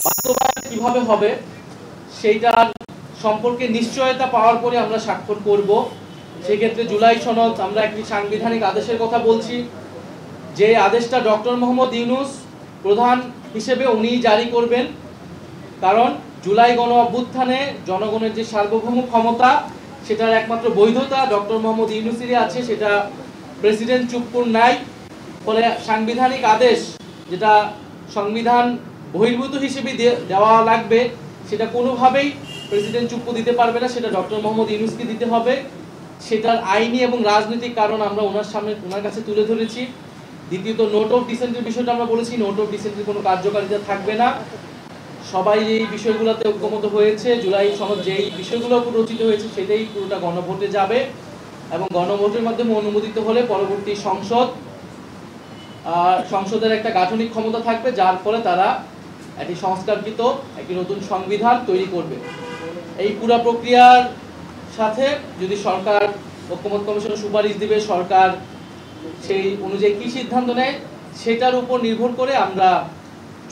বাস্তবায়ন কিভাবে হবে সেইটার সম্পর্কে নিশ্চয়তা পাওয়ার পরে আমরা স্বাক্ষর করব। সেক্ষেত্রে জুলাই সনদ আমরা একটি সাংবিধানিক আদেশের কথা বলছি, যে আদেশটা ডক্টর মোহাম্মদ ইউনূস প্রধান হিসেবে উনিই জারি করবেন। কারণ জুলাই গণ অভ্যুত্থানে জনগণের যে সার্বভৌম ক্ষমতা, সেটার একমাত্র বৈধতা ডক্টর মোহাম্মদ ইউনূসেরই আছে, সেটা প্রেসিডেন্ট চুপ্পুর নাই। ফলে সাংবিধানিক আদেশ যেটা সংবিধান বহির্ভূত হিসেবে দেওয়া লাগবে, সেটা কোনোভাবেই প্রেসিডেন্ট চুপ্পু দিতে পারবে না, সেটা ডক্টর মোহাম্মদ ইউনূসকে দিতে হবে। সেটার আইনি এবং রাজনৈতিক কারণ আমরা ওনার কাছে তুলে ধরেছি। দ্বিতীয়ত, নোট অফ ডিসেন্টের বিষয়টা আমরা বলেছি, নোট অফ ডিসেন্টের কোনো কার্যকারিতা থাকবে না। সবাই এই বিষয়গুলোতে ঐক্যমত হয়েছে। জুলাই সনদ যেই বিষয়গুলো উপর রচিত হয়েছে সেটাই পুরোটা গণভোটে যাবে এবং গণভোটের মাধ্যমে অনুমোদিত হলে পরবর্তী সংসদের একটা গাঠনিক ক্ষমতা থাকবে, যার ফলে তারা একটি সংস্কারকৃত একটি নতুন সংবিধান তৈরি করবে। এই পুরো প্রক্রিয়ার সাথে যদি সরকার ঐক্যমত কমিশনের সুপারিশ দিবে, সরকার সেই অনুযায়ী কি সিদ্ধান্ত নেয় সেটার উপর নির্ভর করে আমরা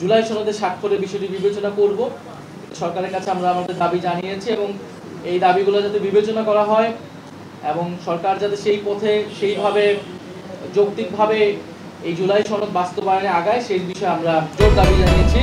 জুলাই সনদে স্বাক্ষরের বিষয়টি বিবেচনা করব। সরকারের কাছে আমরা আমাদের দাবি জানিয়েছি এবং এই দাবিগুলো যাতে বিবেচনা করা হয় এবং সরকার যাতে সেই পথে সেইভাবে যৌক্তিকভাবে এই জুলাই সনদ বাস্তবায়নে আগায়, সেই বিষয়ে আমরা জোর দাবি জানিয়েছি।